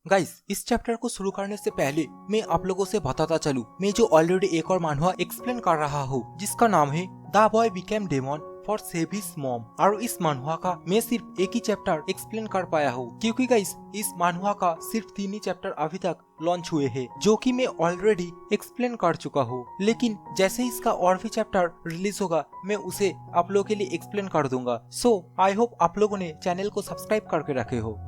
Guys, इस chapter को शुरू करने से पहले मैं आप लोगों से बताता चलूं, मैं जो ऑलरेडी एक और मानवा एक्सप्लेन कर रहा हूँ जिसका नाम है the boy became demon for save his mom. और इस मानवा का मैं सिर्फ एक ही चैप्टर एक्सप्लेन कर पाया हूँ क्योंकि गाइस इस मानवा का सिर्फ 3 ही चैप्टर अभी तक लॉन्च हुए हैं जो कि मैं ऑलरेडी एक्सप्लेन कर चुका हूँ। लेकिन जैसे इसका और भी चैप्टर रिलीज होगा मैं उसे आप लोगों के लिए एक्सप्लेन कर दूंगा। सो आई होप आप लोगों ने चैनल को सब्सक्राइब करके रखे हो।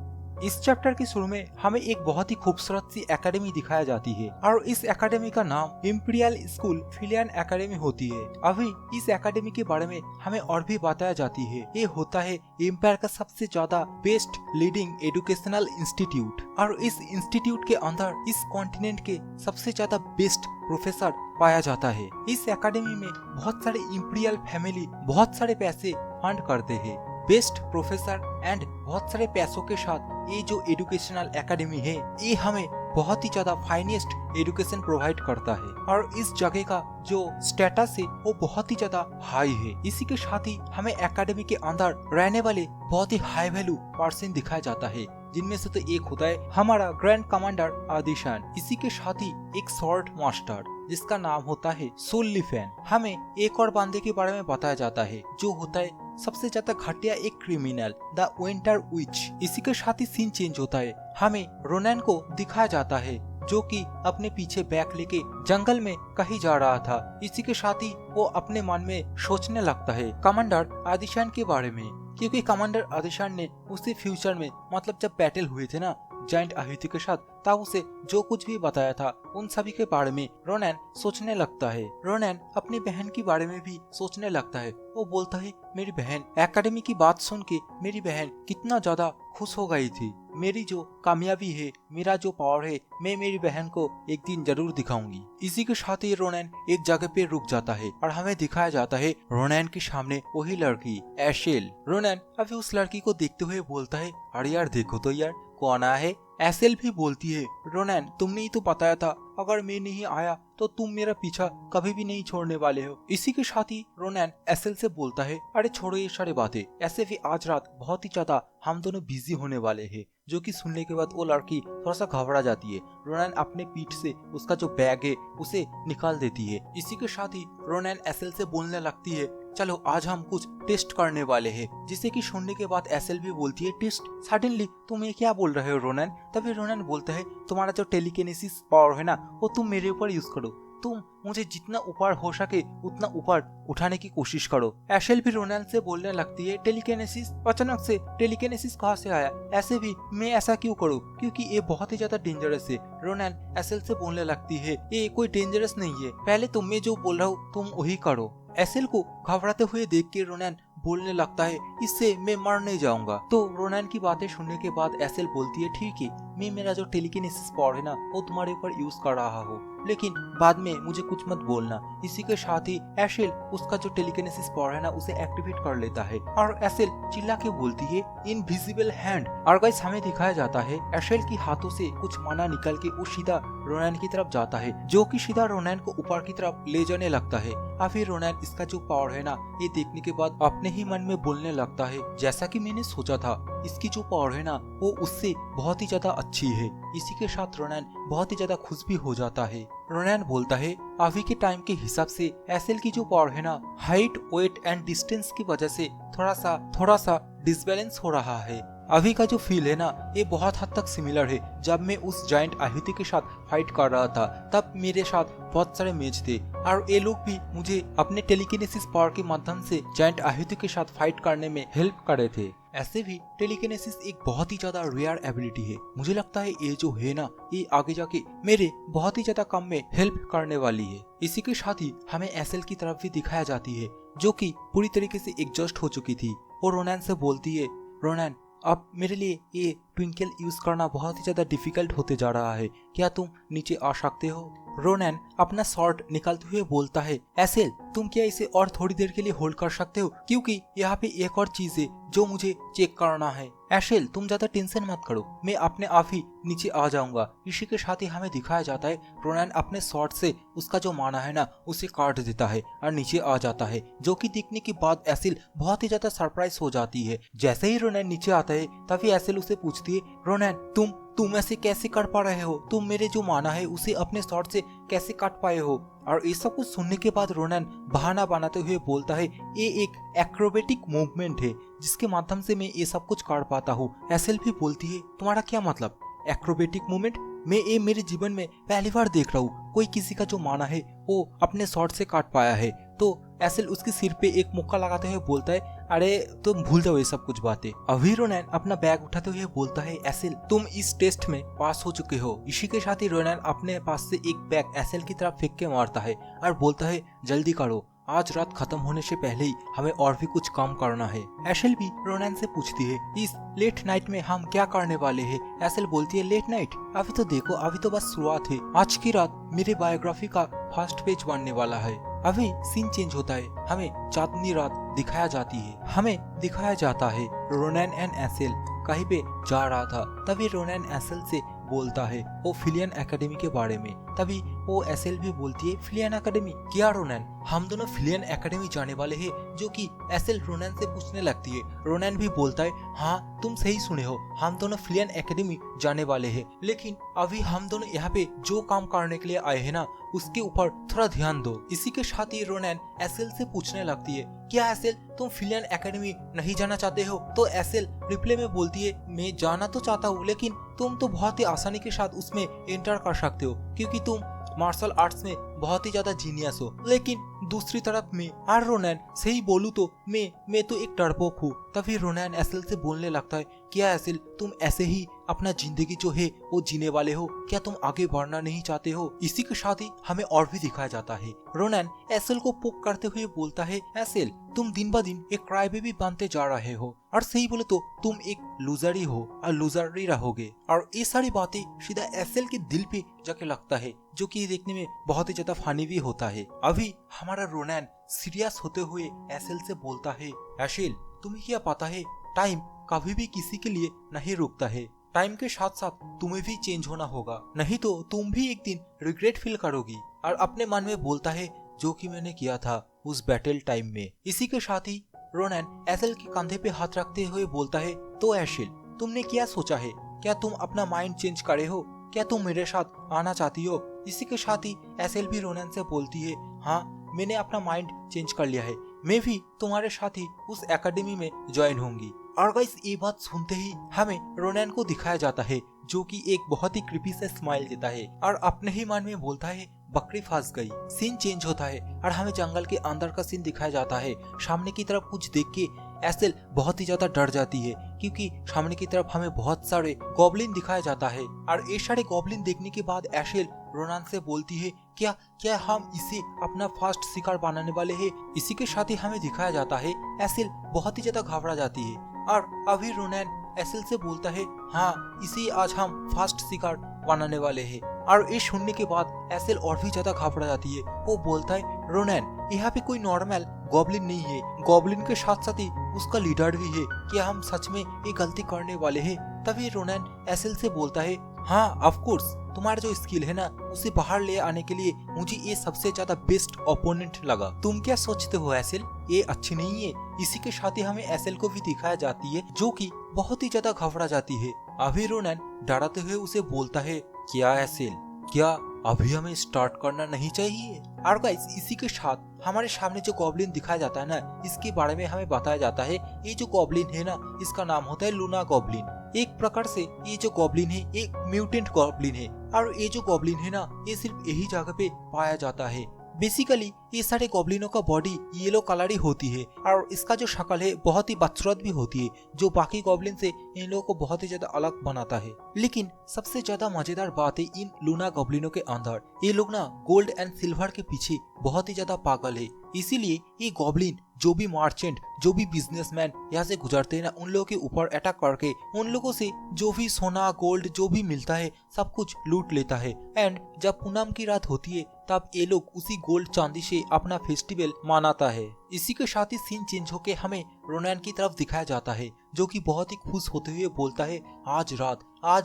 इस चैप्टर के शुरू में हमें एक बहुत ही खूबसूरत सी एकेडमी दिखाया जाती है और इस एकेडमी का नाम इम्पीरियल स्कूल फिलियन एकेडमी होती है। अभी इस एकेडमी के बारे में हमें और भी बताया जाती है। ये होता है एम्पायर का सबसे ज्यादा बेस्ट लीडिंग एजुकेशनल इंस्टीट्यूट और इस इंस्टीट्यूट के अंदर इस कॉन्टिनेंट के सबसे ज्यादा बेस्ट प्रोफेसर पाया जाता है। इस एकेडमी में बहुत सारे इम्पीरियल फैमिली बहुत सारे पैसे फंड करते हैं। बेस्ट प्रोफेसर एंड बहुत सारे पैसों के साथ ये जो एजुकेशनल एकेडमी है ये हमें बहुत ही ज्यादा फाइनेस्ट एजुकेशन प्रोवाइड करता है और इस जगह का जो स्टेटस है वो बहुत ही ज्यादा हाई है। इसी के साथ ही हमें एकेडमी के अंदर रहने वाले बहुत ही हाई वैल्यू पर्सन दिखाया जाता है जिनमें से तो एक होता है हमारा ग्रैंड कमांडर आदिशान। इसी के साथ ही एक स्वॉर्ड मास्टर जिसका नाम होता है सोल ली फैन। हमें एक और बंदे के बारे में बताया जाता है जो होता है सबसे ज्यादा घटिया एक क्रिमिनल द विंटर विच। इसी के साथ ही सीन चेंज होता है, हमें रोनैन को दिखाया जाता है जो कि अपने पीछे बैग लेके जंगल में कहीं जा रहा था। इसी के साथ ही वो अपने मन में सोचने लगता है कमांडर आदिशान के बारे में क्योंकि कमांडर आदिशान ने उसे फ्यूचर में मतलब जब बैटल हुए थे ना जायंट आहुति के साथ तब उसे जो कुछ भी बताया था उन सभी के बारे में रोनैन सोचने लगता है। रोनैन अपनी बहन के बारे में भी सोचने लगता है। वो बोलता है मेरी बहन एकेडमी की बात सुन के मेरी बहन कितना ज्यादा खुश हो गई थी। मेरी जो कामयाबी है मेरा जो पावर है मैं मेरी बहन को एक दिन जरूर दिखाऊंगी। इसी के साथ ही रोनैन एक जगह पे रुक जाता है और हमें दिखाया जाता है रोनैन के सामने वही लड़की एशेल। रोनैन अभी उस लड़की को देखते हुए बोलता है अरे यार देखो तो यार कौन आया है। एशेल भी बोलती है रोनैन तुमने ही तो बताया था अगर मैं नहीं आया तो तुम मेरा पीछा कभी भी नहीं छोड़ने वाले हो। इसी के साथ ही रोनैन एशेल से बोलता है अरे छोड़ो ये सारी बातें, ऐसे भी आज रात बहुत ही ज्यादा हम दोनों बिजी होने वाले हैं। जो कि सुनने के बाद वो लड़की थोड़ा सा घबरा जाती है। रोनैन अपने पीठ से उसका जो बैग है उसे निकाल देती है। इसी के साथ ही रोनैन एशेल से बोलने लगती है चलो आज हम कुछ टेस्ट करने वाले हैं। जिसे कि सुनने के बाद एशेल भी बोलती है टेस्ट, सडनली तुम ये क्या बोल रहे हो रोनैन। तभी रोनैन बोलता है तुम्हारा जो टेलीकिनेसिस पावर है ना वो तुम मेरे ऊपर यूज करो, तुम मुझे जितना ऊपर हो सके उतना ऊपर उठाने की कोशिश करो। एशेल भी रोनैन से बोलने लगती है टेलीकिनेसिस, अचानक से टेलीकिनेसिस कहाँ से आया, ऐसे भी मैं ऐसा क्यों करूँ क्योंकि ये बहुत ही ज्यादा डेंजरस है। रोनैन एशेल से बोलने लगती है ये कोई डेंजरस नहीं है, पहले तुम मैं जो बोल रहा हूँ तुम वही करो। एशेल को घबराते हुए देख के रोनैन बोलने लगता है इससे मैं मर नहीं जाऊंगा। तो रोनैन की बातें सुनने के बाद एशेल बोलती है ठीक है मैं मेरा जो टेलीकिनेसिस पावर है ना वो तुम्हारे ऊपर यूज कर रहा हूँ लेकिन बाद में मुझे कुछ मत बोलना। इसी के साथ ही एशेल उसका जो टेलीकिनेसिस पावर है ना उसे एक्टिवेट कर लेता है और एशेल चिल्ला के बोलती है इनविजिबल हैंड। और गाइस हमें दिखाया जाता है एशेल की हाथों से कुछ माना निकल के वो सीधा रोनैन की तरफ जाता है जो कि सीधा रोनैन को ऊपर की तरफ ले जाने लगता है। और फिर रोनैन इसका जो पावर है ना ये देखने के बाद अपने ही मन में बोलने लगता है जैसा कि मैंने सोचा था इसकी जो पावर है ना वो उससे बहुत ही ज्यादा अच्छी है। इसी के साथ रोनैन बहुत ही ज्यादा खुश भी हो जाता है। रोनैन बोलता है अभी के टाइम के हिसाब से एशेल की जो पावर है ना हाइट वेट एंड डिस्टेंस की वजह से थोड़ा सा डिसबैलेंस हो रहा है। अभी का जो फील है ना ये बहुत हद तक सिमिलर है जब मैं उस जायंट आहुति के साथ फाइट कर रहा था तब मेरे साथ बहुत सारे मेज थे और ये लोग भी मुझे अपने टेलीकिनेसिस पावर के माध्यम से जायंट आहुति के साथ फाइट करने में हेल्प करे थे। ऐसे भी टेलीकिनेसिस एक बहुत ही ज्यादा रेयर एबिलिटी है। मुझे लगता है ये जो है ना ये आगे जाके मेरे बहुत ही ज्यादा काम में हेल्प करने वाली है। इसी के साथ ही हमें एशेल की तरफ भी दिखाया जाती है जो कि पूरी तरीके से एग्जॉस्ट हो चुकी थी। वो रोनैन से बोलती है रोनैन अब मेरे लिए ये ट्विंकल यूज करना बहुत ही ज्यादा डिफिकल्ट होते जा रहा है, क्या तुम नीचे आ सकते हो। रोनैन अपना शॉर्ट निकालते हुए बोलता है एशेल तुम क्या इसे और थोड़ी देर के लिए होल्ड कर सकते हो, क्योंकि यहाँ पे एक और चीज है जो मुझे चेक करना है। एशेल तुम ज्यादा टेंशन मत करो, मैं अपने आप ही नीचे आ जाऊंगा। इसी के साथ ही हमें दिखाया जाता है रोनैन अपने शॉर्ट से उसका जो माना है ना उसे काट देता है और नीचे आ जाता है, जो कि देखने के बाद एशेल बहुत ही ज्यादा सरप्राइज हो जाती है। जैसे ही रोनैन नीचे आता है तभी एशेल उसे पूछती है, रोनैन तुम ऐसे कैसे कर पा रहे हो, तुम मेरे जो माना है उसे अपने शॉर्ट से कैसे काट पाए हो। और ये सब कुछ सुनने के बाद रोनैन बहाना बनाते हुए बोलता है, ये एक एक्रोबेटिक मूवमेंट है जिसके माध्यम से मैं ये सब कुछ कर पाता हूँ। एशेल भी बोलती है, तुम्हारा क्या मतलब एक्रोबेटिक मूवमेंट? मैं ये मेरे जीवन में पहली बार देख रहा हूँ कोई किसी का जो माना है वो अपने शॉर्ट से काट पाया है। तो एशेल उसके सिर पे एक मुक्का लगाते हुए बोलता है, अरे तुम भूल जाओ ये सब कुछ बातें। अभी रोनैन अपना बैग उठाते हुए बोलता है, एशेल तुम इस टेस्ट में पास हो चुके हो। इसी के साथ ही रोनैन अपने पास से एक बैग एशेल की तरफ फेंक के मारता है और बोलता है, जल्दी करो, आज रात खत्म होने से पहले ही हमें और भी कुछ काम करना है। एशेल भी रोनैन से पूछती है, इस लेट नाइट में हम क्या करने वाले हैं? एशेल बोलती है, लेट नाइट? अभी तो देखो, अभी तो बस शुरुआत है। आज की रात मेरे बायोग्राफी का फर्स्ट पेज बनने वाला है। अभी सीन चेंज होता है, हमें चांदनी रात दिखाया जाती है। हमें दिखाया जाता है रोनैन एंड एशेल कहीं पे जा रहा था। तभी रोनैन एशेल से बोलता है वो फिलियन एकेडमी के बारे में। तभी वो एशेल भी बोलती है, फिलियन एकेडमी क्या रोनैन? हम दोनों फिलियन एकेडमी जाने वाले हैं, जो कि एशेल रोनैन से पूछने लगती है। रोनैन भी बोलता है, हाँ तुम सही सुने हो, हम दोनों फिलियन एकेडमी जाने वाले हैं, लेकिन अभी हम दोनों यहाँ पे जो काम करने के लिए आए हैं ना उसके ऊपर थोड़ा ध्यान दो। इसी के साथ ही रोनैन एशेल से पूछने लगती है, क्या एशेल तुम फिलियन एकेडमी नहीं जाना चाहते हो? तो एशेल रिप्लाई में बोलती है, मैं जाना तो चाहता हूँ, लेकिन तुम तो बहुत ही आसानी के साथ उसमें एंटर कर सकते हो क्योंकि तुम मार्शल आर्ट्स में बहुत ही ज्यादा जीनियस हो। लेकिन दूसरी तरफ में और रोनैन सही बोलूं तो मैं तो एक डरपोक हूँ। तभी रोनैन एशेल से बोलने लगता है, क्या एशेल तुम ऐसे ही अपना जिंदगी जो है वो जीने वाले हो? क्या तुम आगे बढ़ना नहीं चाहते हो? इसी के साथ ही हमें और भी दिखाया जाता है। रोनैन एशेल को पोक करते हुए बोलता है, एशेल तुम दिन ब दिन एक क्राई बेबी बनते जा रहे हो, और सही बोले तो तुम एक लूजर ही हो और लूजर ही रहोगे। और ये सारी बातें सीधा एशेल के दिल पे जाके लगता है, जो कि देखने में बहुत ही ज्यादा फनी भी होता है। अभी हमारा रोनैन सीरियस होते हुए एशेल से बोलता है, एशेल तुम्हें क्या पता है टाइम कभी भी किसी के लिए नहीं रुकता है। टाइम के साथ साथ तुम्हें भी चेंज होना होगा, नहीं तो तुम भी एक दिन रिग्रेट फील करोगी। और अपने मन में बोलता है, जो कि मैंने किया था उस बैटल टाइम में। इसी के साथ ही रोनैन एशेल के कंधे पे हाथ रखते हुए बोलता है, तो एशेल तुमने क्या सोचा है? क्या तुम अपना माइंड चेंज करे हो? क्या तुम मेरे साथ आना चाहती हो? इसी के साथ ही एशेल भी रोनैन से बोलती है, हाँ मैंने अपना माइंड चेंज कर लिया है, मैं भी तुम्हारे साथ ही उस एकेडमी में ज्वाइन होंगी। और गाइस ये बात सुनते ही हमें रोनैन को दिखाया जाता है, जो कि एक बहुत ही क्रीपी से स्माइल देता है और अपने ही मन में बोलता है, बकरी फंस गई। सीन चेंज होता है और हमें जंगल के अंदर का सीन दिखाया जाता है। सामने की तरफ कुछ देख के एशेल बहुत ही ज्यादा डर जाती है, क्योंकि सामने की तरफ हमें बहुत सारे गॉब्लिन दिखाया जाता है। और ये सारे गॉब्लिन देखने के बाद एशेल रोनैन से बोलती है, क्या हम इसे अपना फर्स्ट शिकार बनाने वाले हैं? इसी के साथ ही हमें दिखाया जाता है एशेल बहुत ही ज्यादा घबरा जाती है। और अभी रोनैन एशेल से बोलता है, हाँ इसी आज हम फर्स्ट शिकार बनाने वाले हैं। और ये सुनने के बाद एशेल और भी ज्यादा घबरा जाती है। वो बोलता है, रोनैन यहाँ पे कोई नॉर्मल गॉब्लिन नहीं है, गॉब्लिन के साथ साथ ही उसका लीडर भी है, क्या हम सच में ये गलती करने वाले हैं? तभी रोनैन एशेल से बोलता है, हाँ ऑफ कोर्स, तुम्हारा जो स्किल है ना उसे बाहर ले आने के लिए मुझे ये सबसे ज्यादा बेस्ट ओपोनेंट लगा। तुम क्या सोचते हो एशेल, ये अच्छी नहीं है? इसी के साथ ही हमें एशेल को भी दिखाया जाती है, जो कि बहुत ही ज्यादा घबरा जाती है। अभी रोनैन डराते हुए उसे बोलता है, क्या एशेल, क्या अभी हमें स्टार्ट करना नहीं चाहिए? और गाइस इसी के साथ हमारे सामने जो गॉब्लिन दिखाया जाता है ना, इसके बारे में हमें बताया जाता है, ये जो गॉब्लिन है ना इसका नाम होता है लूना गॉब्लिन। एक प्रकार से ये जो गॉब्लिन है एक म्यूटेंट गॉब्लिन है, और ये जो गॉब्लिन है ना ये सिर्फ यही जगह पे पाया जाता है। बेसिकली ये सारे गॉब्लिनों का बॉडी येलो कलर ही होती है, और इसका जो शक्ल है बहुत ही बदसूरत भी होती है, जो बाकी गॉब्लिन से इन लोगों को बहुत ही ज्यादा अलग बनाता है। लेकिन सबसे ज्यादा मजेदार बात है इन लूना गॉब्लिनों के अंदर, ये लोग ना गोल्ड एंड सिल्वर के पीछे बहुत ही ज्यादा पागल है। इसीलिए ये गॉब्लिन जो भी मर्चेंट, जो भी बिजनेसमैन यहाँ से गुजरते हैं ना, उन लोगों के ऊपर अटैक करके उन लोगों से जो भी सोना गोल्ड जो भी मिलता है सब कुछ लूट लेता है। एंड जब पूनम की रात होती है तब ये लोग उसी गोल्ड चांदी से अपना फेस्टिवल मनाता है। इसी के साथ ही सीन चेंज होके हमें रोनैन की तरफ दिखाया जाता है, जो कि बहुत ही खुश होते हुए बोलता है, आज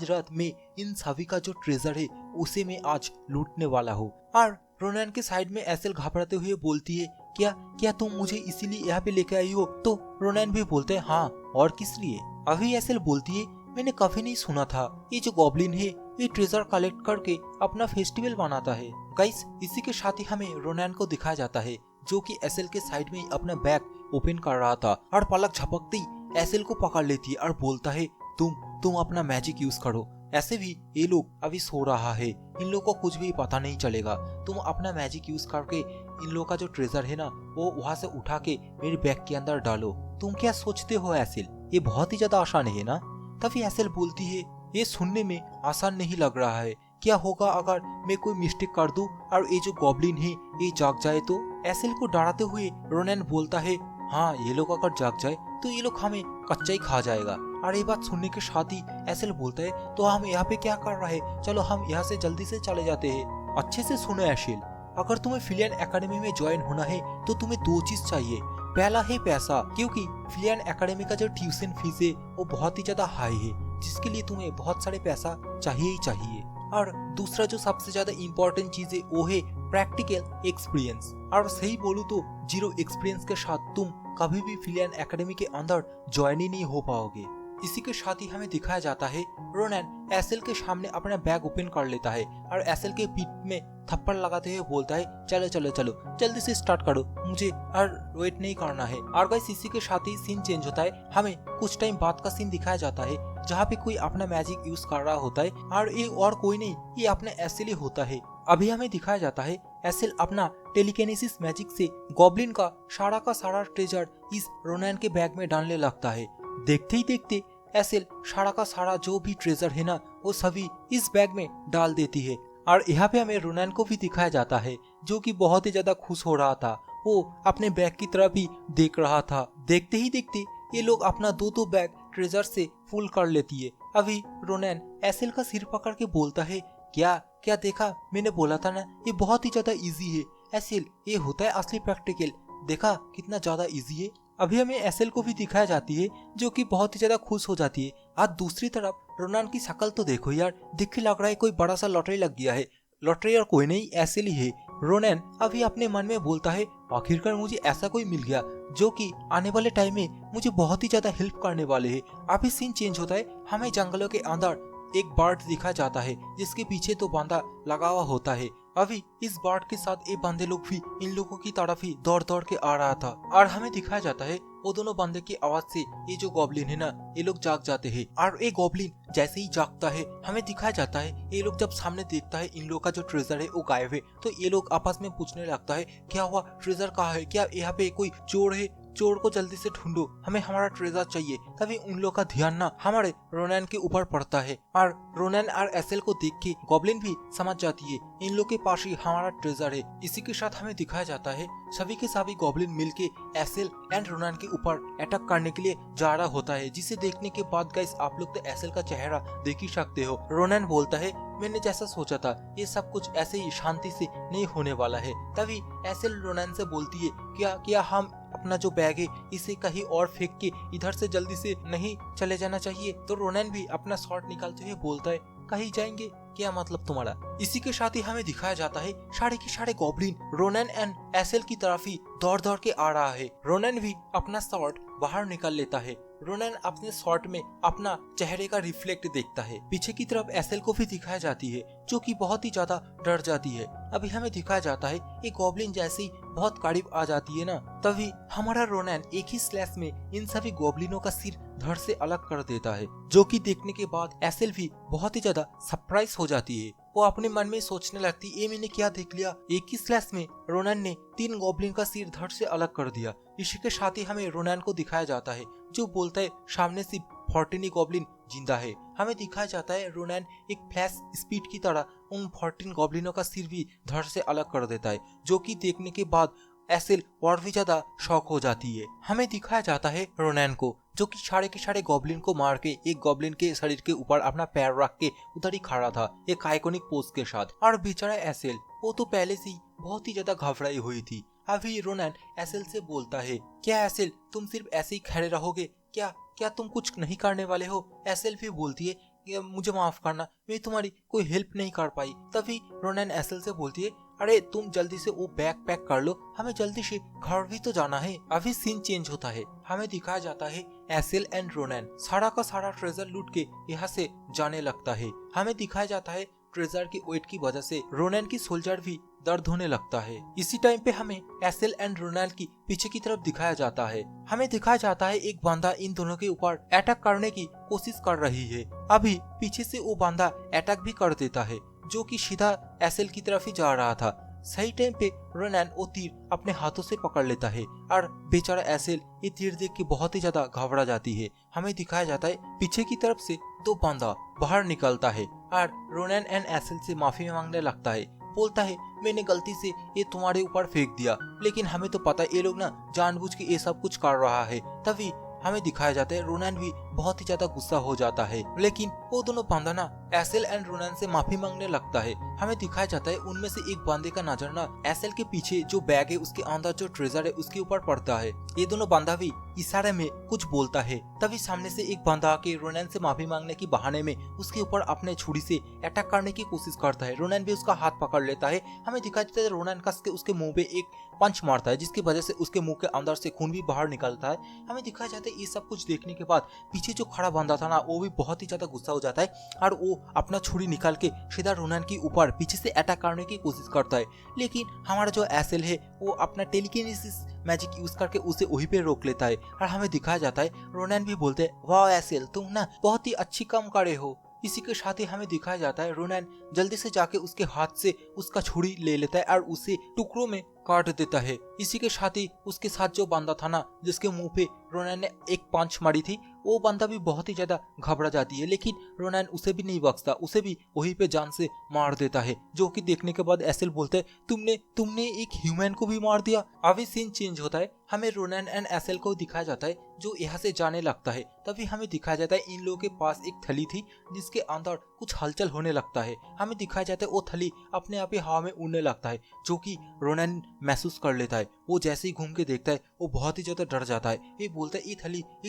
रात में इन सभी का जो ट्रेजर है उसे मैं आज लूटने वाला हूँ। और रोनैन के साइड में एसेल घबराते हुए बोलती है, क्या क्या तुम मुझे इसीलिए यहाँ पे लेके आई हो? तो रोनैन भी बोलते है, हाँ, और किस लिए? अभी एसेल बोलती है, मैंने कभी नहीं सुना था ये जो गॉब्लिन है ये ट्रेजर कलेक्ट करके अपना फेस्टिवल मनाता है। गाइस, इसी के साथ ही हमें रोनैन को दिखाया जाता है, जो कि एसेल के साइड में अपना बैग ओपन कर रहा था और पलक झपकते ही एसेल को पकड़ लेती है और बोलता है, तुम अपना मैजिक यूज करो। ऐसे भी ये लोग अभी सो रहा है, इन लोगों को कुछ भी पता नहीं चलेगा। तुम अपना मैजिक यूज करके इन लोगों का जो ट्रेजर है ना वो वहाँ से उठा के मेरे बैग के अंदर डालो। तुम क्या सोचते हो एसेल, ये बहुत ही ज्यादा आसान है ना? तभी एसेल बोलती है, ये सुनने में आसान नहीं लग रहा है, क्या होगा अगर मैं कोई मिस्टेक कर दूं और ये जो गॉब्लिन है ये जाग जाए तो? एसेल को डराते हुए रोनैन बोलता है, हाँ, ये लोग अगर जाग जाए तो ये लोग हमें कच्चा ही खा जाएगा। और ये बात सुनने के साथ ही एसेल बोलता है, तो हम यहाँ पे क्या कर रहे हैं, चलो हम यहाँ से जल्दी से चले जाते हैं। अच्छे से सुनो एसेल, अगर तुम्हें फिलियन एकेडमी में ज्वाइन होना है तो तुम्हें दो चीज चाहिए। पहला है पैसा, क्योंकि फिलियन एकेडमी का जो ट्यूशन फीस है वो बहुत ही ज्यादा हाई है, जिसके लिए तुम्हें बहुत सारे पैसा चाहिए ही चाहिए। और दूसरा जो सबसे ज्यादा इम्पोर्टेंट चीज है वो है प्रैक्टिकल एक्सपीरियंस। और सही बोलूं तो जीरो एक्सपीरियंस के साथ तुम कभी भी फिलियन एकेडमी के अंदर ज्वाइन ही नहीं हो पाओगे। इसी के साथ ही हमें दिखाया जाता है, रोनैन एसेल के सामने अपना बैग ओपन कर लेता है और एसेल के पीठ में थप्पड़ लगाते हुए बोलता है, चलो चलो चलो जल्दी से स्टार्ट करो, मुझे और वेट नहीं करना है। और गाइस, इसी के साथ ही सीन चेंज होता है, हमें कुछ टाइम बाद का सीन दिखाया जाता है जहाँ पे कोई अपना मैजिक यूज कर रहा होता है और ये और कोई नहीं, ये अपने एसेल ही होता है। अभी हमें दिखाया जाता है एसेल अपना टेलीकिनेसिस मैजिक से गॉब्लिन का सारा ट्रेजर इस रोनैन के बैग में डालने लगता है। देखते ही देखते एसेल सारा जो भी ट्रेजर है ना वो सभी इस बैग में डाल देती है। और यहाँ पे हमें रोनैन को भी दिखाया जाता है, जो कि बहुत ही ज्यादा खुश हो रहा था, वो अपने बैग की तरफ ही देख रहा था। देखते ही देखते ये लोग अपना दो बैग ट्रेजर से फुल कर लेती है। अभी रोनैन एसेल का सिर पकड़ के बोलता है, क्या देखा, मैंने बोला था ना ये बहुत ही ज्यादा इजी है। एसेल, ये होता है असली प्रैक्टिकल, देखा कितना ज्यादा इजी है। अभी हमें एसेल को भी दिखाया जाती है, जो कि बहुत ही ज्यादा खुश हो जाती है। आज दूसरी तरफ रोनैन की शक्ल तो देखो यार, दिख के लग रहा है कोई बड़ा सा लॉटरी लग गया है। लॉटरी और कोई नहीं, एसेल ही है। रोनैन अभी अपने मन में बोलता है, आखिरकार मुझे ऐसा कोई मिल गया जो कि आने वाले टाइम में मुझे बहुत ही ज्यादा हेल्प करने वाले है। अभी सीन चेंज होता है, हमें जंगलों के अंदर एक बर्ड दिखा जाता है जिसके पीछे तो बांधा लगा हुआ होता है। अभी इस बर्ड के साथ ये बंदे लोग भी इन लोगों की तरफ ही दौड़ के आ रहा था और हमें दिखाया जाता है वो दोनों बंदे की आवाज से ये जो गॉब्लिन है ना ये लोग जाग जाते हैं। और ये गॉब्लिन जैसे ही जागता है हमें दिखाया जाता है ये लोग जब सामने देखता है इन लोग का जो ट्रेजर है वो गायब है, तो ये लोग आपस में पूछने लगता है, क्या हुआ, ट्रेजर कहाँ है, क्या यहाँ पे कोई चोर है, चोर को जल्दी से ढूंढो, हमें हमारा ट्रेजर चाहिए। तभी उन लोग का ध्यान ना हमारे रोनैन के ऊपर पड़ता है और रोनैन और एसेल को देख के गॉब्लिन भी समझ जाती है इन लोग के पास ही हमारा ट्रेजर है। इसी के साथ हमें दिखाया जाता है सभी के सभी गॉब्लिन मिलके एसेल एंड रोनैन के ऊपर अटैक करने के लिए जा रहा होता है, जिसे देखने के बाद गाइस आप लोग तो एसेल का चेहरा देख ही सकते हो। रोनैन बोलता है, मैंने जैसा सोचा था ये सब कुछ ऐसे ही शांति से नहीं होने वाला है। तभी एसेल रोनैन से बोलती है, क्या हम अपना जो बैग है इसे कहीं और फेंक के इधर से जल्दी से नहीं चले जाना चाहिए? तो रोनैन भी अपना शॉट निकालते हुए बोलता है, कहीं जाएंगे, क्या मतलब तुम्हारा? इसी के साथ ही हमें दिखाया जाता है सारे के सारे गॉब्लिन रोनैन एंड एसेल की तरफ ही दौड़ के आ रहा है। रोनैन भी अपना शॉट बाहर निकाल लेता है। रोनैन अपने शॉट में अपना चेहरे का रिफ्लेक्ट देखता है। पीछे की तरफ एसेल को भी दिखाई जाती है, जो कि बहुत ही ज्यादा डर जाती है। अभी हमें दिखाया जाता है ये गॉब्लिन जैसे ही बहुत करीब आ जाती है ना, तभी हमारा रोनैन एक ही स्लैश में इन सभी गॉब्लिनों का सिर धड़ से अलग कर देता है, जो कि देखने के बाद एसेल भी बहुत ही ज्यादा सरप्राइज हो जाती है। वो अपने मन में सोचने लगती, ये मैंने क्या देख लिया, एक ही स्लैश में रोनैन ने 3 गॉब्लिन का सिर धड़ से अलग कर दिया। इसी के साथ ही हमें रोनैन को दिखाया जाता है, जो बोलता है सामने से 14 गॉब्लिन जिंदा है। हमें दिखाया जाता है रोनैन एक फ्लैश स्पीड की तरह उन 14 गॉब्लिनों का सिर भी धड़ से अलग कर देता है, जो कि देखने के बाद एसेल और भी ज्यादा शॉक हो जाती है। हमें दिखाया जाता है रोनैन को, जो कि सारे के सारे गॉब्लिन को मार के एक गॉब्लिन के शरीर के ऊपर अपना पैर रख के उधर ही खड़ा था एक आइकॉनिक पोज के साथ। और बेचारा एसेल वो तो पहले से ही बहुत ही ज्यादा घबराई हुई थी। अभी रोनैन एसेल से बोलता है, क्या एसेल तुम सिर्फ ऐसे ही खड़े रहोगे? क्या क्या तुम कुछ नहीं करने वाले हो? एसेल भी बोलती है कि मुझे माफ करना, मैं तुम्हारी कोई हेल्प नहीं कर पाई। तभी रोनैन एसेल से बोलती है, अरे तुम जल्दी से वो बैग पैक कर लो, हमें जल्दी से घर भी तो जाना है। अभी सीन चेंज होता है, हमें दिखाया जाता है एसेल एंड रोनैन सारा का सारा ट्रेजर लूट के यहाँ से जाने लगता है। हमें दिखाया जाता है ट्रेजर की वेट की वजह से रोनैन की सोल्जर भी दर्द होने लगता है। इसी टाइम पे हमें एसेल एंड रोनैन की पीछे की तरफ दिखाया जाता है। हमें दिखाया जाता है एक बंदा इन दोनों के ऊपर अटैक करने की कोशिश कर रही है। अभी पीछे से वो बंदा अटैक भी कर देता है, जो कि सीधा एसेल की तरफ ही जा रहा था। सही टाइम पे रोनैन वो तीर अपने हाथों से पकड़ लेता है और बेचारा एसेल ये तीर देख के बहुत ही ज्यादा घबरा जाती है। हमें दिखाया जाता है पीछे की तरफ से दो बंदा बाहर निकलता है और रोनैन एंड एसेल से माफी मांगने लगता है। बोलता है, मैंने गलती से ये तुम्हारे ऊपर फेंक दिया, लेकिन हमें तो पता है ये लोग ना जानबूझ के ये सब कुछ कर रहा है। तभी हमें दिखाया जाता है रोनैन भी बहुत ही ज्यादा गुस्सा हो जाता है, लेकिन वो दोनों बंदा ना एसेल एंड रोनैन से माफी मांगने लगता है। हमें दिखाया जाता है उनमें से एक बंदे का नजर ना एसेल के पीछे जो बैग है उसके अंदर जो ट्रेजर है उसके ऊपर पड़ता है। ये दोनों बंदा भी इशारे में कुछ बोलता है। तभी सामने से एक बंदा आके रोनैन से माफी मांगने की बहाने में उसके ऊपर अपने छुरी से अटैक करने की कोशिश करता है। रोनैन भी उसका हाथ पकड़ लेता है। हमें दिखाया जाता है रोनैन कस के उसके मुंह पे एक पंच मारता है, जिसकी वजह से उसके मुंह के अंदर से खून भी बाहर निकलता है। हमें दिखाया जाता है ये सब कुछ देखने के बाद पीछे जो खड़ा बंदा था ना वो भी बहुत ही ज्यादा गुस्सा हो जाता है और वो अपना छुरी निकाल के सीधा रोनैन के ऊपर पीछे से अटैक करने की कोशिश करता है। लेकिन हमारा जो एसेल है वो अपना टेलीकिनेसिस मैजिक यूज करके उसे वहीं पे रोक लेता है और हमें दिखाया जाता है रोनैन भी बोलते हैं, वाह एसेल तुम ना बहुत ही अच्छी काम करे हो। इसी के साथ ही हमें दिखाया जाता है रोनैन जल्दी से जाके उसके हाथ से उसका छुरी ले लेता है और उसे टुकड़ों में काट देता है। इसी के साथ ही उसके साथ जो बंदा था ना जिसके मुंह पे रोनैन ने एक पंच मारी थी, वो बंदा भी बहुत ही ज्यादा घबरा जाती है, लेकिन रोनैन उसे भी नहीं बख्शता, उसे भी वहीं पे जान से मार देता है। जो कि देखने के बाद एसेल बोलते है, तुमने एक ह्यूमन को भी मार दिया। अभी सीन चेंज होता है, हमें रोनैन एंड एसेल को दिखाया जाता है जो यहाँ से जाने लगता है। तभी हमें दिखाया जाता है इन लोगों के पास एक थैली थी जिसके अंदर कुछ हलचल होने लगता है। हमें दिखाया जाता है वो थैली अपने आप ही हवा में उड़ने लगता है, जो कि रोनैन महसूस कर लेता है। वो जैसे ही घूम के देखता है वो बहुत ही ज्यादा डर जाता है। ये बोलता है ये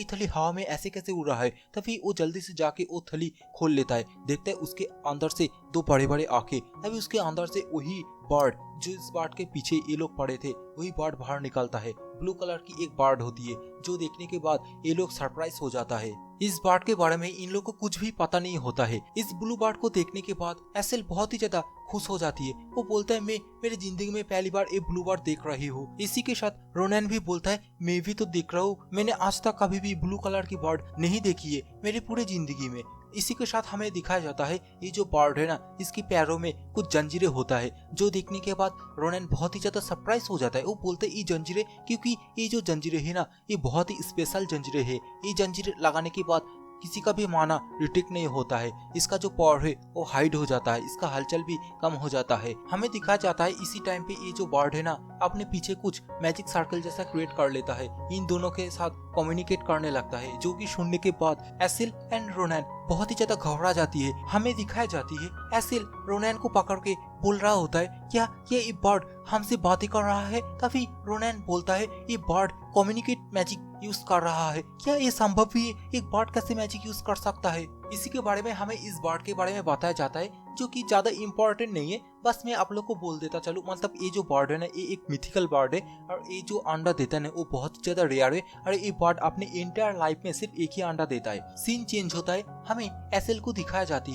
थैली हवा में ऐसे कैसे उड़ रहा है। तभी वो जल्दी से जाके वो थैली खोल लेता है, देखता है उसके अंदर से दो बड़े बड़े आंखें। तभी उसके अंदर से वही बर्ड जो इस बर्ड के पीछे ये लोग पड़े थे वही बर्ड बाहर निकलता है। ब्लू कलर की एक बर्ड होती है, जो देखने के बाद ये लोग सरप्राइज हो जाता है। इस बर्ड के बारे में इन लोगों को कुछ भी पता नहीं होता है। इस ब्लू बर्ड को देखने के बाद एसेल बहुत ही ज्यादा खुश हो जाती है। वो बोलता है, मैं मेरी जिंदगी में पहली बार एक ब्लू बर्ड देख रही हूँ। इसी के साथ रोनैन भी बोलता है, मैं भी तो देख रहा हूँ, मैंने आज तक कभी भी ब्लू कलर की बर्ड नहीं देखी है मेरी पूरी जिंदगी में। इसी के साथ हमें दिखाया जाता है ये जो बर्ड है ना इसकी पैरों में कुछ जंजीरें होता है, जो देखने के बाद रोनैन बहुत ही ज्यादा सरप्राइज हो जाता है। वो बोलते हैं ये जंजीरें, क्योंकि ये जो जंजीरें है ना ये बहुत ही स्पेशल जंजीरें है। ये जंजीरें लगाने के बाद किसी का भी माना रिटेक नहीं होता है, इसका जो पावर है वो हाइड हो जाता है, इसका हलचल भी कम हो जाता है। हमें दिखाया जाता है इसी टाइम पे ये जो बर्ड है ना अपने पीछे कुछ मैजिक सर्कल जैसा क्रिएट कर लेता है, इन दोनों के साथ कम्युनिकेट करने लगता है, जो कि सुनने के बाद एसेल एंड रोनैन बहुत ही ज्यादा घबरा जाती है। हमें दिखाई जाती है एसेल रोनैन को पकड़ के बोल रहा होता है, क्या ये बर्ड हमसे बातें कर रहा है? तभी रोनैन बोलता है, ये बर्ड कम्युनिकेट मैजिक यूज कर रहा है, क्या ये संभव भी है? एक बर्ड कैसे मैजिक यूज कर सकता है? इसी के बारे में हमें इस बर्ड के बारे में बताया जाता है, जो कि ज्यादा इम्पोर्टेंट नहीं है, बस मैं आप लोग को बोल देता चलूं। मतलब ये जो बर्ड है ना ये एक मिथिकल बर्ड है और ये जो अंडा देता है वो बहुत ज्यादा रेयर है और ये बर्ड अपने एंटायर लाइफ में सिर्फ एक ही अंडा देता है। सीन चेंज होता है, हमें एसेल को दिखाई जाती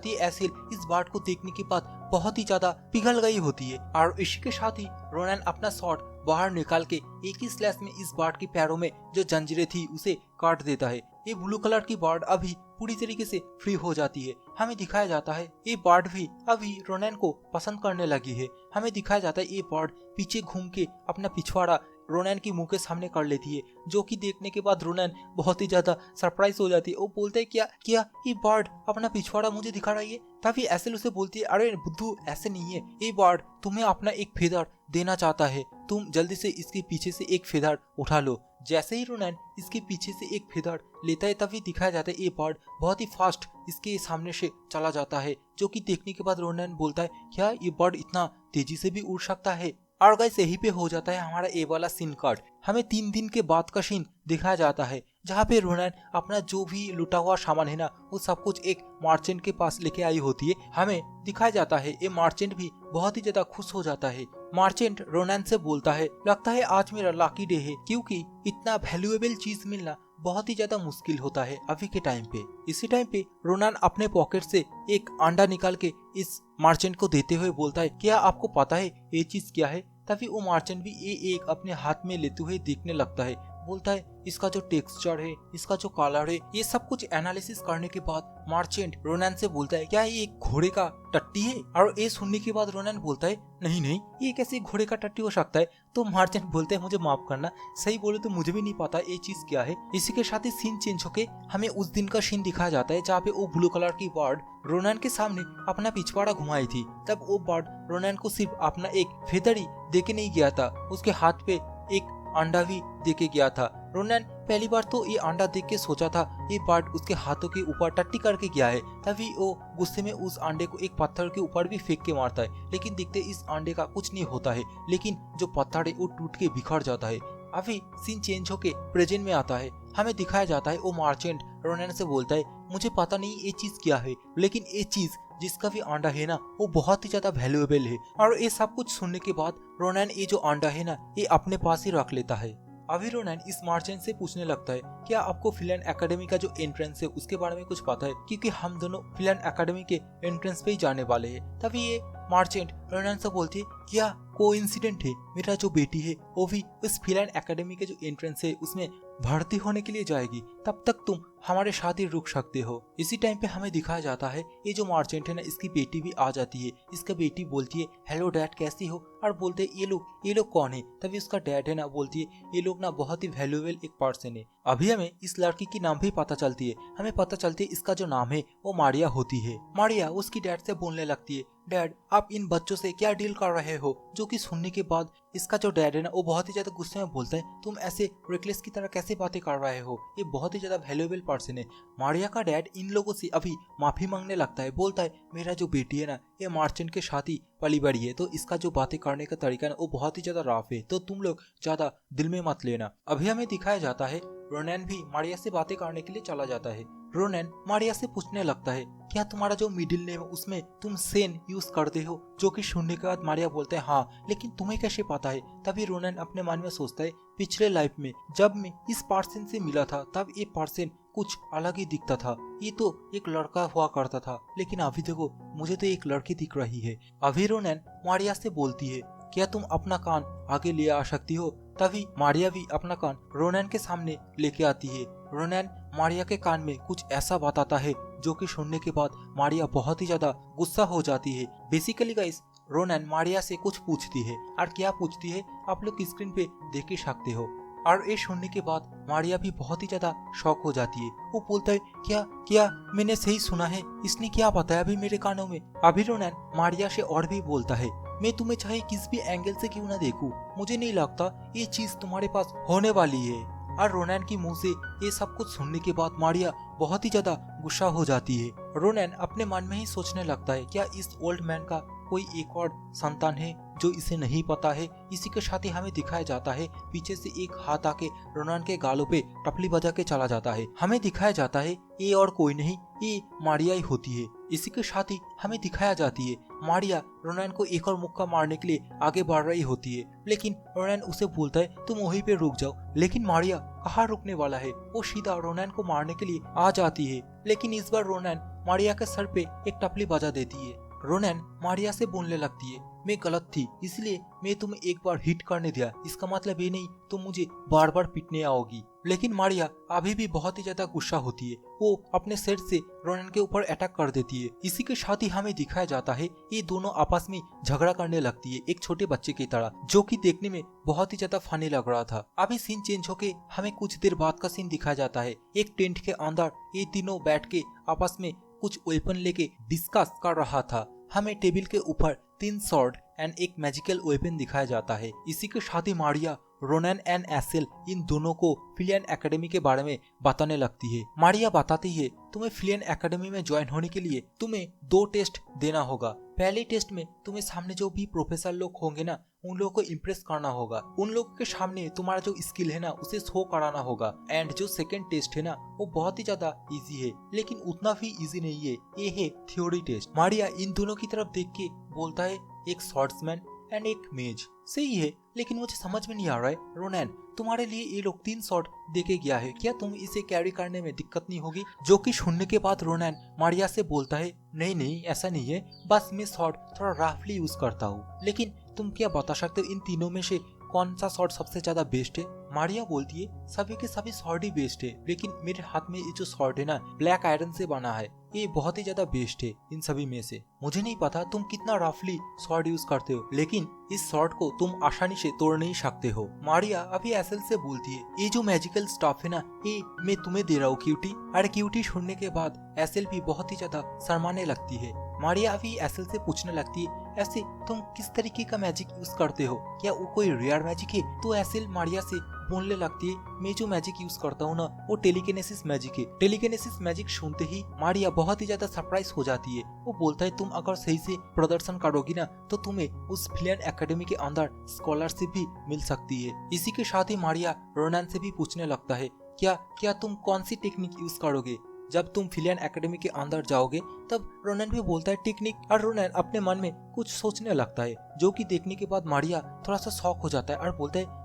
है एसेल इस बर्ड को देखने के बाद बहुत ही ज्यादा पिघल गई होती है और इसी के साथ ही रोनैन अपना शॉट बाहर निकाल के एक ही स्लैश में इस बर्ड के पैरों में जो जंजीरें थी उसे काट देता है। ये ब्लू कलर की बर्ड अभी पूरी तरीके से फ्री हो जाती है। हमें दिखाया जाता है ये बर्ड भी अभी रोनैन को पसंद करने लगी है। हमें दिखाया जाता है ये बर्ड पीछे घूम के अपना पिछवाड़ा रोनैन की मुंह के सामने कर लेती है, जो कि देखने के बाद रोनैन बहुत ही ज्यादा सरप्राइज हो जाती है। वो बोलते है, क्या ये बर्ड अपना पिछवाड़ा मुझे दिखा रही है? तभी एसेल उसे बोलती है, अरे बुद्धू ऐसे नहीं है, ये बर्ड तुम्हें अपना एक फेदर देना चाहता है, तुम जल्दी से इसके पीछे से एक फेदर उठा लो। जैसे ही रोनैन इसके पीछे से एक फेदर लेता है तभी दिखाया जाता है ये बर्ड बहुत ही फास्ट इसके सामने से चला जाता है, जो कि देखने के बाद रोनैन बोलता है क्या ये बर्ड इतना तेजी से भी उड़ सकता है। और गाइस यही पे हो जाता है हमारा ये वाला सीन कट। हमें 3 दिन के बाद का सीन दिखाया जाता है जहाँ पे रोनैन अपना जो भी लुटा हुआ सामान है ना वो सब कुछ एक मर्चेंट के पास लेके आई होती है। हमें दिखाया जाता है ये मर्चेंट भी बहुत ही ज्यादा खुश हो जाता है। मर्चेंट रोनैन से बोलता है लगता है आज मेरा लकी डे है, क्योंकि इतना वैल्यूएबल चीज मिलना बहुत ही ज्यादा मुश्किल होता है अभी के टाइम पे। इसी टाइम पे रोनैन अपने पॉकेट से एक अंडा निकाल के इस मर्चेंट को देते हुए बोलता है क्या आपको पता है ये चीज क्या है। तभी वो मर्चेंट भी ये एक अपने हाथ में लेते हुए देखने लगता है, बोलता है इसका जो टेक्सचर है, इसका जो कलर है, ये सब कुछ एनालिसिस करने के बाद मर्चेंट रोनैन से बोलता है क्या ये एक घोड़े का टट्टी है। और ये सुनने के बाद रोनैन बोलता है नहीं नहीं ये कैसे घोड़े का टट्टी हो सकता है। तो मर्चेंट बोलते हैं मुझे माफ करना, सही बोले तो मुझे भी नहीं पता ये चीज क्या है। इसी के साथ ही सीन चेंज होके हमें उस दिन का सीन दिखाया जाता है जहाँ पे वो ब्लू कलर की बर्ड रोनैन के सामने अपना पिछवाड़ा घुमाई थी। तब वो बर्ड रोनैन को सिर्फ अपना एक फेदर ही देके नहीं गया था, उसके हाथ पे एक अंडा भी देके गया था। रोनैन पहली बार तो ये अंडा देख के सोचा था ये बर्ड उसके हाथों के ऊपर टट्टी करके गया है, तभी वो गुस्से में उस अंडे को एक पत्थर के ऊपर भी फेंक के मारता है। लेकिन देखते इस अंडे का कुछ नहीं होता है, लेकिन जो पत्थर है वो टूट के बिखर जाता है। अभी सीन चेंज होके प्रेजेंट में आता है। हमें दिखाया जाता है वो मर्चेंट रोनैन से बोलता है मुझे पता नहीं ये चीज क्या है, लेकिन ये चीज जिसका भी अंडा है ना वो बहुत ही ज्यादा वैल्यूएबल है। और ये सब कुछ सुनने के बाद रोनैन ये जो अंडा है ना ये अपने पास ही रख लेता है। अभी रोनैन इस मर्चेंट से पूछने लगता है क्या आपको फिलन एकेडमी का जो एंट्रेंस है उसके बारे में कुछ पता है, क्योंकि हम दोनों फिलन एकेडमी के एंट्रेंस पे ही जाने वाले हैं। तभी ये मर्चेंट रोनैन से बोलती है क्या कोइंसिडेंट है मेरा जो बेटी है वो भी उस फिलन एकेडमी के जो एंट्रेंस है उसमें भर्ती होने के लिए जाएगी, तब तक तुम हमारे साथ ही रुक सकते हो। इसी टाइम पे हमें दिखाया जाता है ये जो मर्चेंट है ना इसकी बेटी भी आ जाती है। इसका बेटी बोलती है हेलो डैड कैसी हो, और बोलते है ये लोग कौन है। तभी उसका डैड है ना बोलती है ये लोग ना बहुत ही वैल्यूएबल एक पर्सन है। अभी हमें इस लड़की की नाम भी पता चलती है। हमें पता चलती है इसका जो नाम है वो मारिया होती है। मारिया उसकी डैड से बोलने लगती है डैड आप इन बच्चों से क्या डील कर रहे हो, जो कि सुनने के बाद इसका जो डैड है ना वो बहुत ही ज्यादा गुस्से में बोलता है तुम ऐसे रेकलेस की तरह कैसे बातें कर रहे हो, ये बहुत ही ज्यादा वैल्यूएबल पर्सन है। मारिया का डैड इन लोगों से अभी माफी मांगने लगता है, बोलता है मेरा जो बेटी है ना ये मर्चेंट के साथ ही पली बड़ी है, तो इसका जो बातें करने का तरीका है वो बहुत ही ज्यादा रफ है, तो तुम लोग ज्यादा दिल में मत लेना। अभी हमें दिखाया जाता है रोनैन भी मारिया से बातें करने के लिए चला जाता है। रोनैन मारिया से पूछने लगता है क्या तुम्हारा जो मिडिल नेम है उसमें तुम सेन यूज करते हो, जो कि सुनने के बाद मारिया बोलते हैं हाँ, लेकिन तुम्हें कैसे पता है। तभी रोनैन अपने मन में सोचता है पिछले लाइफ में जब मैं इस पर्सन से मिला था तब ये पर्सन कुछ अलग ही दिखता था, ये तो एक लड़का हुआ करता था, लेकिन अभी देखो मुझे तो एक लड़की दिख रही है। अभी रोनैन मारिया से बोलती है क्या तुम अपना कान आगे ले आ सकती हो। तभी मारिया भी अपना कान रोनैन के सामने लेके आती है। रोनैन मारिया के कान में कुछ ऐसा बताता है जो कि सुनने के बाद मारिया बहुत ही ज्यादा गुस्सा हो जाती है। बेसिकली गाइस रोनैन मारिया से कुछ पूछती है, और क्या पूछती है आप लोग स्क्रीन पे देख ही सकते हो। और ये सुनने के बाद मारिया भी बहुत ही ज्यादा शॉक हो जाती है। वो बोलता है क्या क्या मैंने सही सुना है, इसने क्या बताया अभी मेरे कानों में। अभी रोनैन मारिया से और भी बोलता है मैं तुम्हें चाहे किस भी एंगल से क्यों ना देखूं, मुझे नहीं लगता ये चीज तुम्हारे पास होने वाली है। और रोनैन की मुंह से ये सब कुछ सुनने के बाद मारिया बहुत ही ज्यादा गुस्सा हो जाती है। रोनैन अपने मन में ही सोचने लगता है क्या इस ओल्ड मैन का कोई एक और संतान है जो इसे नहीं पता है। इसी के साथ ही हमें दिखाया जाता है पीछे से एक हाथ आके रोनैन के गालों पे टपली बजा के चला जाता है। हमें दिखाया जाता है ये और कोई नहीं ये मारिया ही होती है। इसी के साथ ही हमें दिखाया जाती है मारिया रोनैन को एक और मुक्का मारने के लिए आगे बढ़ रही होती है, लेकिन रोनैन उसे बोलता है तुम वहीं पे रुक जाओ। लेकिन मारिया कहाँ रुकने वाला है, वो सीधा रोनैन को मारने के लिए आ जाती है। लेकिन इस बार रोनैन मारिया के सर पे एक टपली बजा देती है। रोनैन मारिया से बोलने लगती है मैं गलत थी इसलिए मैं तुम्हें एक बार हिट करने दिया, इसका मतलब ये नहीं तुम मुझे बार बार पीटने आओगी। लेकिन मारिया अभी भी बहुत ही ज्यादा गुस्सा होती है, वो अपने सेट से रोनैन के ऊपर अटैक कर देती है। इसी के साथ ही हमें दिखाया जाता है ये दोनों आपस में झगड़ा करने लगती है एक छोटे बच्चे की तरह, जो कि देखने में बहुत ही ज्यादा फनी लग रहा था। अभी सीन चेंज होके हमें कुछ देर बाद का सीन दिखाया जाता है। एक टेंट के अंदर ये तीनों बैठ के आपस में कुछ वेपन लेके डिस्कस कर रहा था। हमें टेबल के ऊपर 3 स्वॉर्ड एंड एक मैजिकल वेपन दिखाया जाता है। इसी के साथ ही मारिया रोनैन एंड एसेल इन दोनों को फिलियन एकेडमी के बारे में बताने लगती है। मारिया बताती है तुम्हें फिलियन एकेडमी में ज्वाइन होने के लिए तुम्हें 2 टेस्ट देना होगा। पहले टेस्ट में तुम्हें सामने जो भी प्रोफेसर लोग होंगे ना, उन लोगों को इम्प्रेस करना होगा। उन लोगों के सामने तुम्हारा जो स्किल है ना उसे शो कराना होगा। एंड जो सेकंड टेस्ट है ना वो बहुत ही ज्यादा इजी है, लेकिन उतना भी इजी नहीं है, ये है थ्योरी टेस्ट। मारिया इन दोनों की तरफ देख के बोलता है एक स्वॉर्ड्समैन एंड एक मेज। सही है, लेकिन मुझे समझ में नहीं आ रहा है रोनैन, तुम्हारे लिए ये लोग 3 शॉट देके गया है, क्या तुम इसे कैरी करने में दिक्कत नहीं होगी? जो कि सुनने के बाद रोनैन मारिया से बोलता है नहीं नहीं ऐसा नहीं है, बस मैं शॉट थोड़ा रफली यूज करता हूँ। लेकिन तुम क्या बता सकते हो इन तीनों में से कौन सा शॉट सबसे ज्यादा बेस्ट है? मारिया बोलती है सभी के सभी शॉट ही बेस्ट है, लेकिन मेरे हाथ में ये जो शॉट है ना ब्लैक आयरन से बना है, ये बहुत ही ज्यादा बेस्ट है इन सभी में से। मुझे नहीं पता तुम कितना रफली शॉट यूज करते हो, लेकिन इस शॉट को तुम आसानी से तोड़ नहीं सकते हो। मारिया अभी एसेल से बोलती है ये जो मैजिकल स्टफ है ना ये मैं तुम्हें दे रहा हूँ क्यूटी। अरे क्यूटी सुनने के बाद एसेल भी बहुत ही ज्यादा शर्माने लगती है। मारिया अभी एसेल से पूछने लगती है ऐसे तुम किस तरीके का मैजिक यूज करते हो, क्या वो कोई रेयर मैजिक है? तो एसेल मारिया से बोलने लगती है मैं जो मैजिक यूज करता हूँ ना वो टेलीकिनेसिस मैजिक है। टेलीकिनेसिस मैजिक सुनते ही मारिया बहुत ही ज्यादा सरप्राइज हो जाती है। वो बोलता है तुम अगर सही से प्रदर्शन करोगी ना तो तुम्हें उस फिलियन एकेडमी के अंदर स्कॉलरशिप भी मिल सकती है। इसी के साथ ही मारिया रोनैन से भी पूछने लगता है क्या तुम कौन सी टेक्निक यूज करोगे जब तुम फिलियन एकेडमी के अंदर जाओगे? तब रोनैन भी बोलता है टेक्निक, और रोनैन अपने मन में कुछ सोचने लगता है, जो कि देखने के बाद मारिया थोड़ा सा शॉक हो जाता है और बोलता है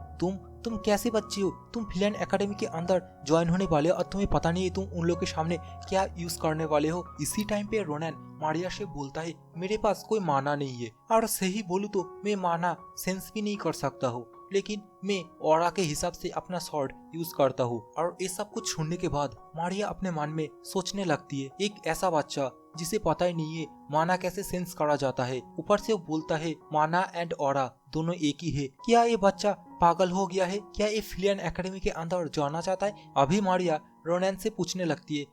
तुम कैसे बच्चे हो, तुम फिलियन एकेडमी के अंदर ज्वाइन होने वाले हो और तुम्हें पता नहीं है तुम उन लोगों के सामने क्या यूज करने वाले हो। इसी टाइम पे रोनैन मारिया से बोलता है मेरे पास कोई माना नहीं है, और सही बोलूं तो मैं माना सेंस भी नहीं कर सकता हूँ, लेकिन मैं ऑरा के हिसाब से अपना स्वॉर्ड यूज करता हूँ। और ये सब कुछ सुनने के बाद मारिया अपने मन में सोचने लगती है एक ऐसा बच्चा जिसे पता ही नहीं है माना कैसे सेंस करा जाता है, ऊपर से वो बोलता है माना एंड ऑरा दोनों एक ही है। क्या ये बच्चा पागल हो गया है? क्या ये फिलियन एकेडमी के अंदर जाना चाहता है? अभी मारिया रोनैन से पूछने लगती है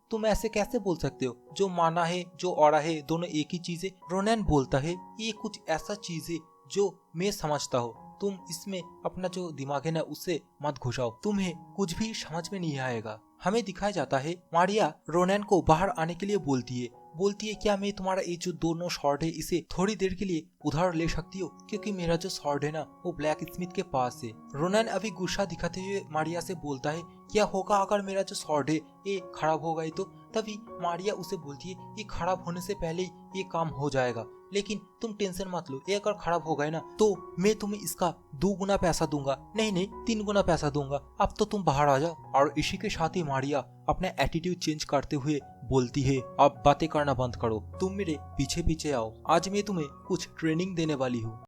तुम ऐसे कैसे बोल सकते हो, जो माना है जो ऑरा है दोनों एक ही चीज है। रोनैन बोलता है ये कुछ ऐसा चीज है जो मैं समझता हूँ, तुम इसमें अपना जो दिमाग है ना उससे मत घुसाओ, तुम्हें कुछ भी समझ में नहीं आएगा। हमें दिखाया जाता है मारिया रोनैन को बाहर आने के लिए बोलती है क्या मैं तुम्हारा ये जो दोनों शॉर्ट है इसे थोड़ी देर के लिए उधार ले सकती हो, क्योंकि मेरा जो शॉर्ट है ना वो ब्लैक स्मिथ के पास है। रोनैन अभी गुस्सा दिखाते हुए मारिया से बोलता है क्या होगा अगर मेरा जो शॉर्ट है ये खराब हो गई तो? तभी मारिया उसे बोलती है ये खराब होने से पहले ही ये काम हो जाएगा, लेकिन तुम टेंशन मत लो, ये अगर खराब हो गए ना तो मैं तुम्हें इसका 2 गुना पैसा दूंगा, नहीं 3 गुना पैसा दूंगा, अब तो तुम बाहर आ जाओ। और इसी के साथ ही मारिया अपना एटीट्यूड चेंज करते हुए बोलती है अब बातें करना बंद करो, तुम मेरे पीछे पीछे आओ, आज मैं तुम्हें कुछ ट्रेनिंग देने वाली हूँ।